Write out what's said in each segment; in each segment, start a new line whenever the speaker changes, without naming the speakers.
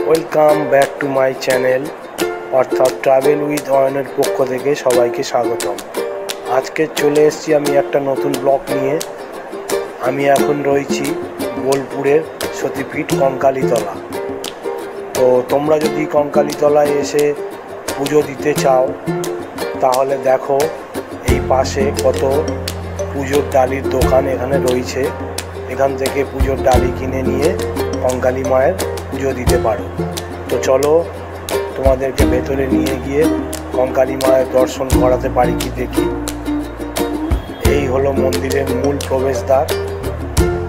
Welcome back to my channel অর্থাৎ travel with অয়নের পক্ষ থেকে সবাইকে স্বাগতম। আজকে চলে এসেছি আমি একটা নতুন ব্লগ নিয়ে। আমি এখন রয়েছি বোলপুরের সতীপীঠ কঙ্কালীতলা। তো তোমরা যদি কঙ্কালীতলায় এসে পুজো দিতে চাও তাহলে দেখো এই পাশে কত পুজোর ডালির দোকান এখানে রয়েছে। এখান থেকে পুজোর ডালি কিনে নিয়ে কঙ্কালী মায়ের পুজো দিতে পারো। তো চলো তোমাদেরকে ভেতরে নিয়ে গিয়ে কঙ্কালী মায়ের দর্শন করাতে পারি কি দেখি। এই হলো মন্দিরের মূল প্রবেশদ্বার।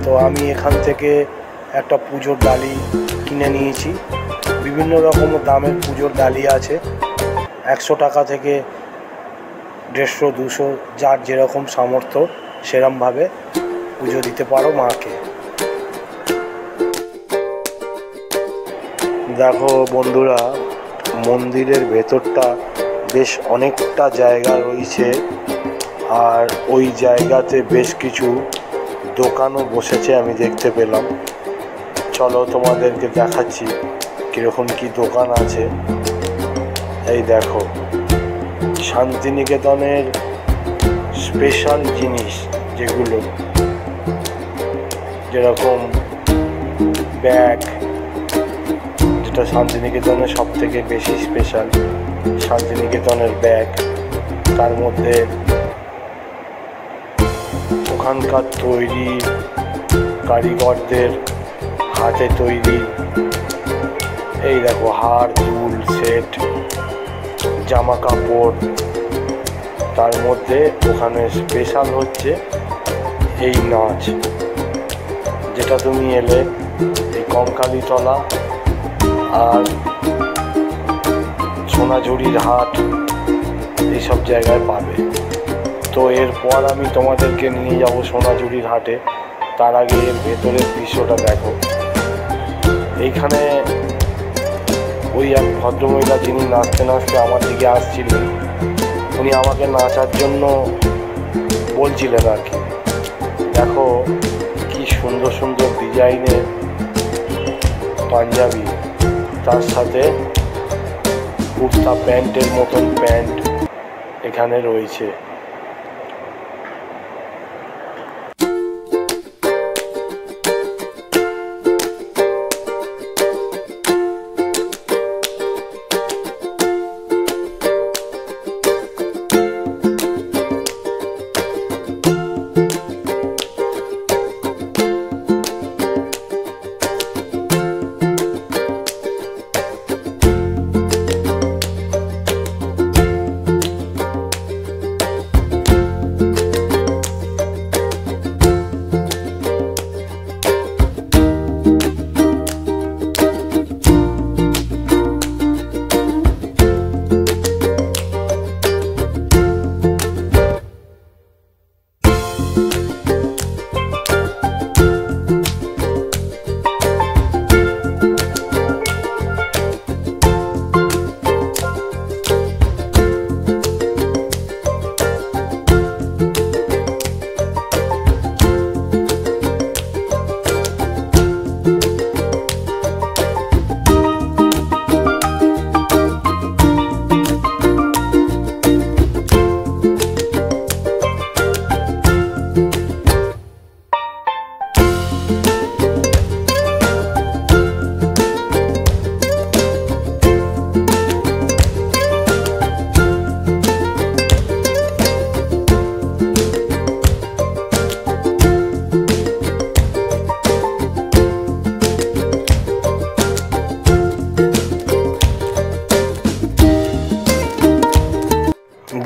তো আমি এখান থেকে একটা পুজোর ডালি কিনে নিয়েছি। বিভিন্ন রকম দামের পুজোর ডালি আছে, 100 টাকা থেকে 150, 200, যার যেরকম সামর্থ্য সেরমভাবে পুজো দিতে পারো মাকে। দেখো বন্ধুরা, মন্দিরের ভেতরটা বেশ অনেকটা জায়গা রয়েছে, আর ওই জায়গাতে বেশ কিছু দোকানও বসেছে আমি দেখতে পেলাম। চলো তোমাদেরকে দেখাচ্ছি কীরকম কি দোকান আছে। এই দেখো, শান্তিনিকেতনের স্পেশাল জিনিস যেগুলো, যেরকম ব্যাগ, যেটা শান্তিনিকেতনের সব থেকে বেশি স্পেশাল, শান্তিনিকেতনের ব্যাগ। তার মধ্যে ওখানকার তৈরি কারিগরদের হাতে তৈরি, এই দেখো হার, দুল, সেট, জামা কাপড়। তার মধ্যে ওখানে স্পেশাল হচ্ছে এই নাচ, যেটা তুমি এলে এই কঙ্কালীতলা আর সোনাঝুরির হাট এইসব জায়গায় পাবে। তো এরপর আমি তোমাদেরকে নিয়ে যাব সোনাঝুরির হাটে। তার আগে এর ভেতরের দৃশ্যটা দেখো। এইখানে ওই এক ভদ্রমহিলা, যিনি নাচতে নাচতে আমার দিকে আসছিলেন, উনি আমাকে নাচার জন্য বলছিলেন আর কি। দেখো কি সুন্দর সুন্দর ডিজাইনের পাঞ্জাবি, তার সাথে কুর্তা প্যান্টের মতন প্যান্ট এখানে রয়েছে।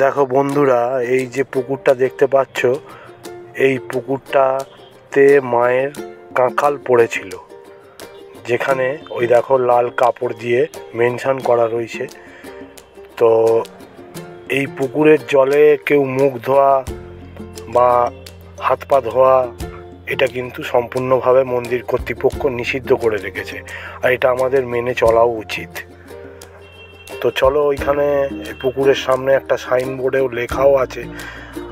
দেখো বন্ধুরা, এই যে পুকুরটা দেখতে পাচ্ছ, এই পুকুরটাতে মায়ের কাঁকাল পড়েছিল, যেখানে ওই দেখো লাল কাপড় দিয়ে মেনশন করা রয়েছে। তো এই পুকুরের জলে কেউ মুখ ধোয়া বা হাত পা ধোয়া, এটা কিন্তু সম্পূর্ণভাবে মন্দির কর্তৃপক্ষ নিষিদ্ধ করে রেখেছে, আর এটা আমাদের মেনে চলাও উচিত। তো চলো, ওইখানে পুকুরের সামনে একটা সাইনবোর্ডেও লেখাও আছে,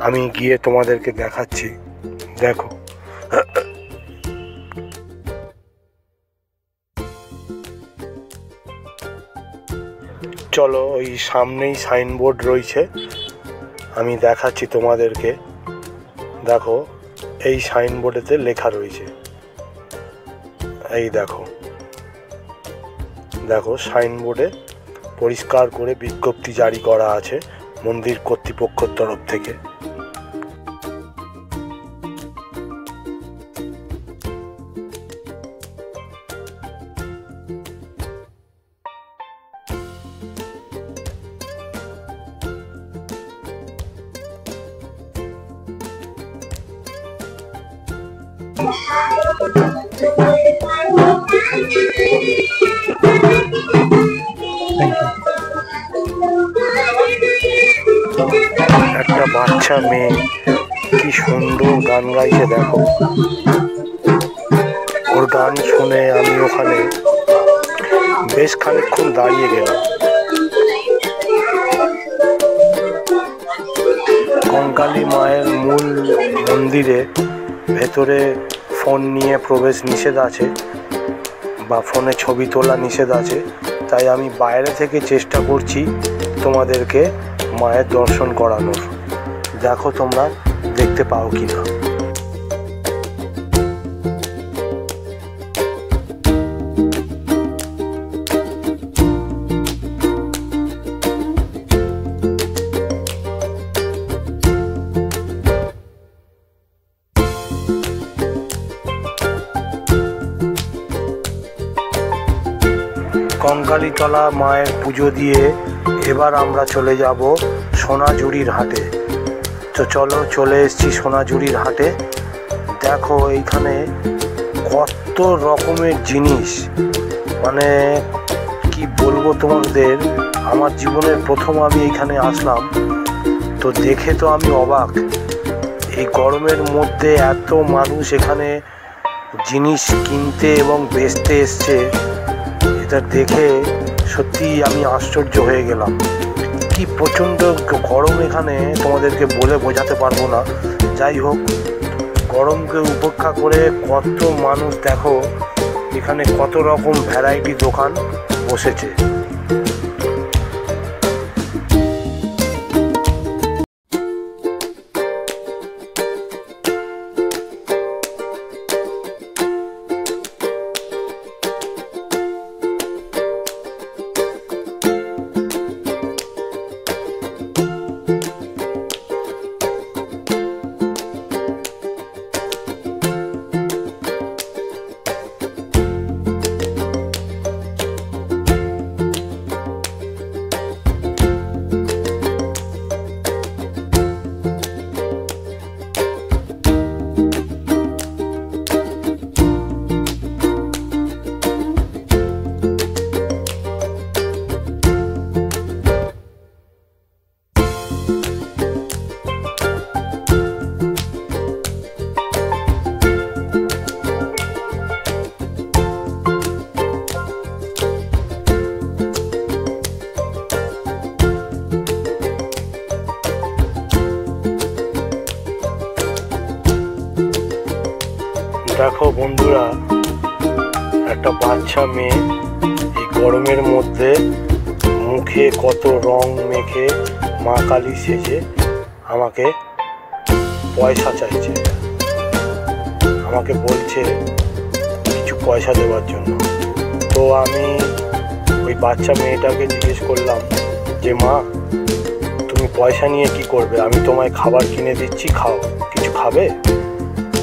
আমি গিয়ে তোমাদেরকে দেখাচ্ছি। দেখো চলো, ওই সামনেই সাইনবোর্ড রয়েছে, আমি দেখাচ্ছি তোমাদেরকে। দেখো, এই সাইনবোর্ডেতে লেখা রয়েছে, এই দেখো দেখো সাইনবোর্ডে পরিষ্কার করে বিজ্ঞপ্তি জারি করা আছে মন্দির কর্তৃপক্ষের তরফ থেকে। একটা বাচ্চা মেয়ে কি সুন্দর গান গাইছে দেখো। ওর গান শুনে আমি ওখানে বেশ খানিকক্ষণ দাঁড়িয়ে গেলাম। কঙ্কালী মায়ের মূল মন্দিরে ভেতরে ফোন নিয়ে প্রবেশ নিষেধ আছে বা ফোনে ছবি তোলা নিষেধ আছে, তাই আমি বাইরে থেকে চেষ্টা করছি তোমাদেরকে মায়ের দর্শন করানোর। দেখো তোমরা দেখতে পাও কিনা। কঙ্কালীতলা মায়ের পুজো দিয়ে এবার আমরা চলে যাব সোনাঝুরির হাটে। তো চলো, চলে এসেছি সোনাঝুরির হাটে। দেখো এইখানে কত রকমের জিনিস, মানে কি বলবো তোমাদের। আমার জীবনের প্রথম আমি এইখানে আসলাম, তো দেখে তো আমি অবাক। এই গরমের মধ্যে এত মানুষ এখানে জিনিস কিনতে এবং বেচতে এসছে, এটা দেখে সত্যি আমি আশ্চর্য হয়ে গেলাম। কি প্রচণ্ড গরম এখানে, তোমাদেরকে বলে বোঝাতে পারবো না। যাই হোক, গরমকে উপেক্ষা করে কত মানুষ দেখো এখানে কত রকম ভ্যারাইটি দোকান বসেছে। দেখো বন্ধুরা, একটা বাচ্চা মেয়ে এই গরমের মধ্যে মুখে কত রং মেখে মা কালী সেজে আমাকে পয়সা চাইছে, আমাকে বলছে কিছু পয়সা দেওয়ার জন্য। তো আমি ওই বাচ্চা মেয়েটাকে জিজ্ঞেস করলাম যে মা, তুমি পয়সা নিয়ে কি করবে? আমি তোমায় খাবার কিনে দিচ্ছি, খাও, কিছু খাবে?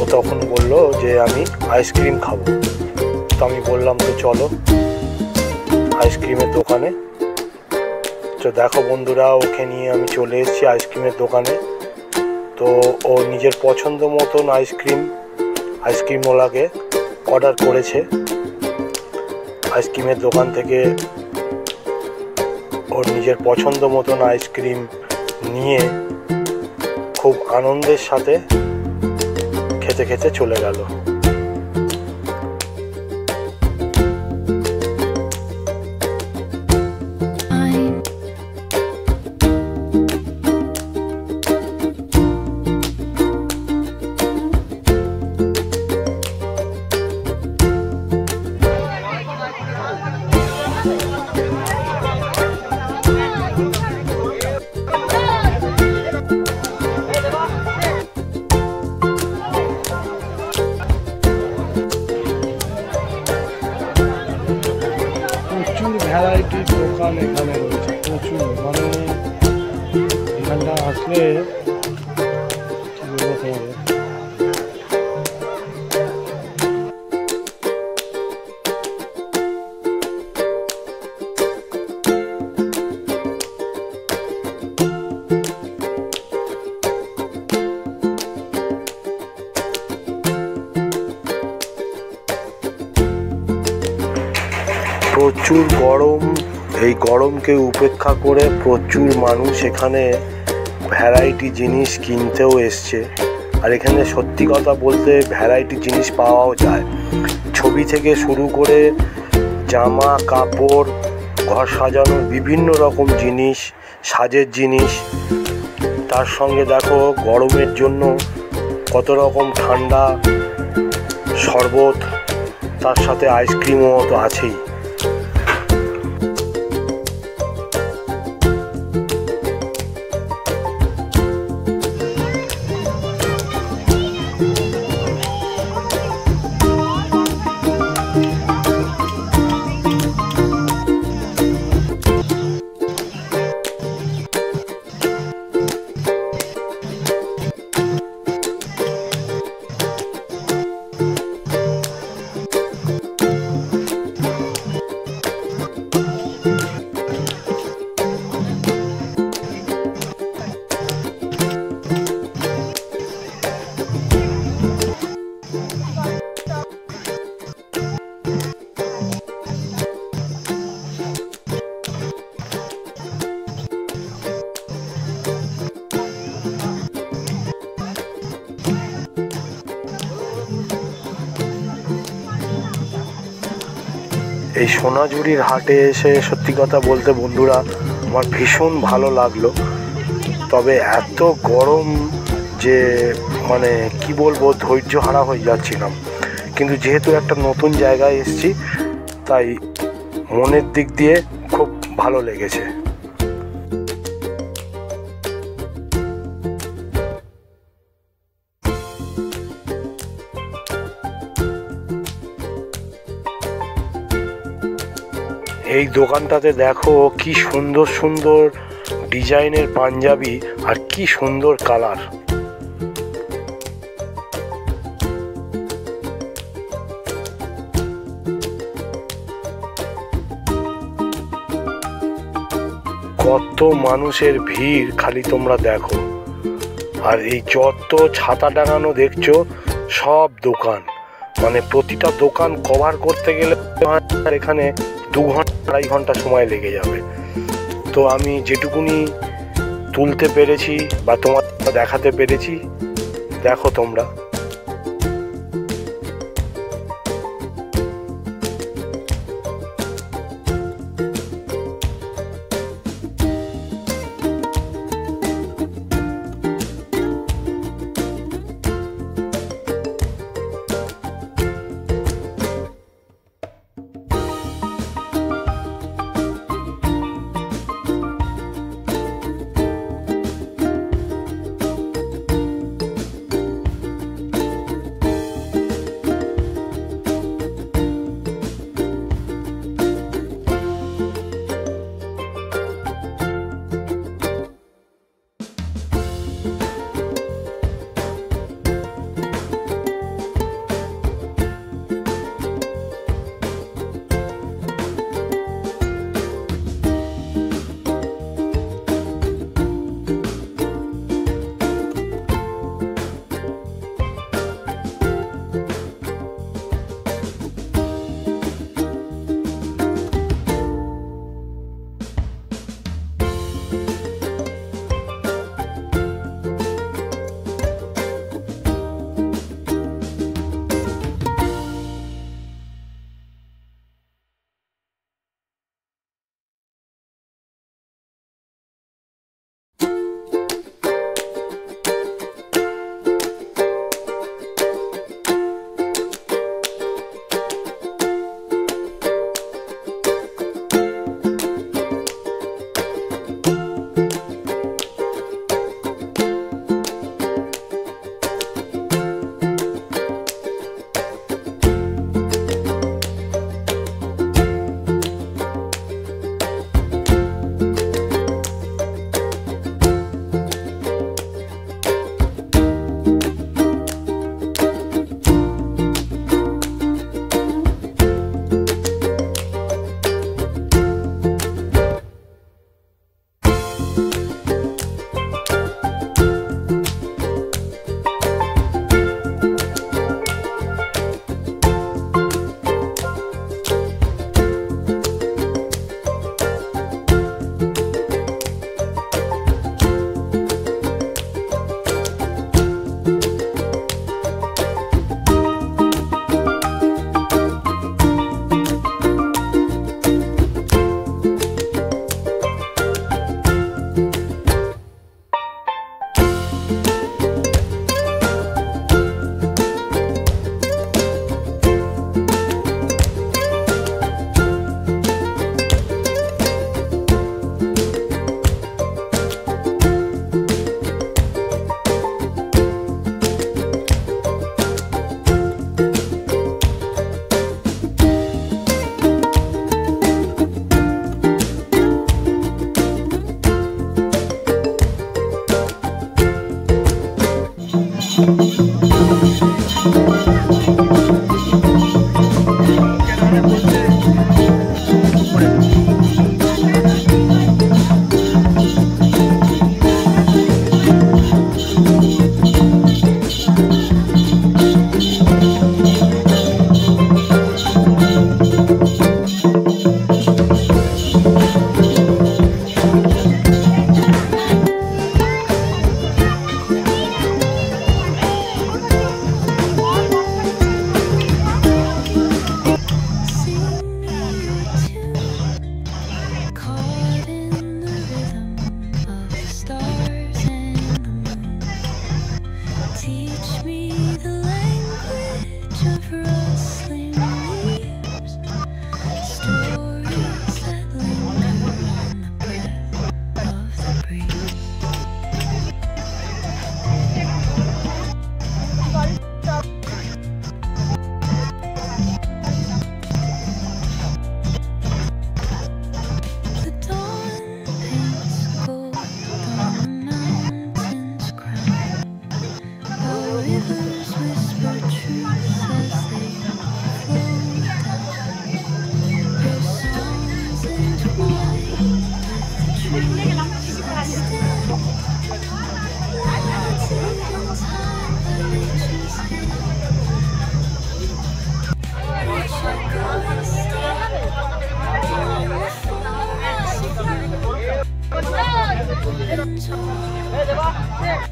ও তখন বললো যে আমি আইসক্রিম খাবো। তো আমি বললাম তো চলো আইসক্রিমের দোকানে। তো দেখো বন্ধুরা, ওকে নিয়ে আমি চলে এসেছি আইসক্রিমের দোকানে। তো ও নিজের পছন্দ মতন আইসক্রিমওয়ালাকে অর্ডার করেছে। আইসক্রিমের দোকান থেকে ওর নিজের পছন্দ মতন আইসক্রিম নিয়ে খুব আনন্দের সাথে খেতে খেতে চলে গেল। কিন্তু ভ্যারাইটির দোকান এখানে রয়েছে প্রচুর, মানে এখানটা আসলে কি বলবো তোমাদের। প্রচুর গরম, এই গরমকে উপেক্ষা করে প্রচুর মানুষ এখানে ভ্যারাইটি জিনিস কিনতেও এসছে। আর এখানে সত্যি কথা বলতে ভ্যারাইটি জিনিস পাওয়াও যায়, ছবি থেকে শুরু করে জামা কাপড়, ঘর সাজানোর বিভিন্ন রকম জিনিস, সাজের জিনিস। তার সঙ্গে দেখো গরমের জন্য কত রকম ঠান্ডা শরবত, তার সাথে আইসক্রিমও তো আছেই। এই সোনাঝুরির হাটে এসে সত্যি কথা বলতে বন্ধুরা আমার ভীষণ ভালো লাগলো। তবে এত গরম যে মানে কি বলবো, ধৈর্য হারা হয়ে যাচ্ছিলাম। কিন্তু যেহেতু একটা নতুন জায়গায় এসেছি তাই মনের দিক দিয়ে খুব ভালো লেগেছে। এই দোকানটাতে দেখো কি সুন্দর সুন্দর ডিজাইনের পাঞ্জাবি আর কি সুন্দর কালার। কত মানুষের ভিড় খালি তোমরা দেখো। আর এই যত ছাতা টাঙানো দেখছো সব দোকান, মানে প্রতিটা দোকান কভার করতে গেলে এখানে 2 ঘন্টা 2.5 ঘন্টা সময় লেগে যাবে। তো আমি যেটুকুনি তুলতে পেরেছি বা তোমার দেখাতে পেরেছি দেখো তোমরা।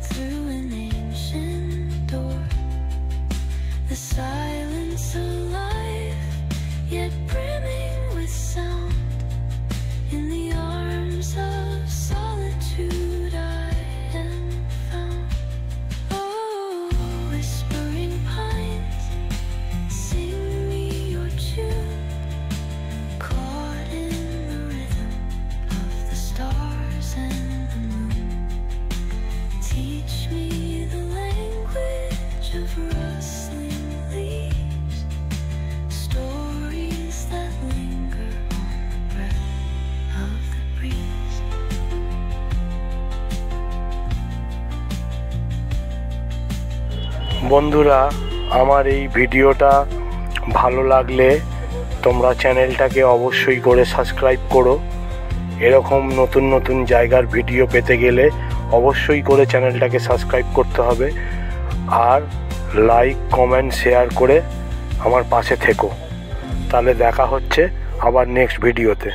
Through an ancient door, the silence alive, yet brimming with sound. In the arms of solitude I am found. Oh, whispering pines, sing me your tune, caught in the rhythm of the stars and the moon. Teach me the language of rustling leaves, stories that linger on the breath of the breeze.
বন্ধুরা, আমার এই ভিডিওটা ভালো লাগলে তোমরা চ্যানেলটাকে অবশ্যই করে সাবস্ক্রাইব করো। এরকম নতুন নতুন জায়গার ভিডিও পেতে গেলে অবশ্যই করে চ্যানেলটাকে সাবস্ক্রাইব করতে হবে, আর লাইক কমেন্ট শেয়ার করে আমার পাশে থেকো। তাহলে দেখা হচ্ছে আবার নেক্সট ভিডিওতে।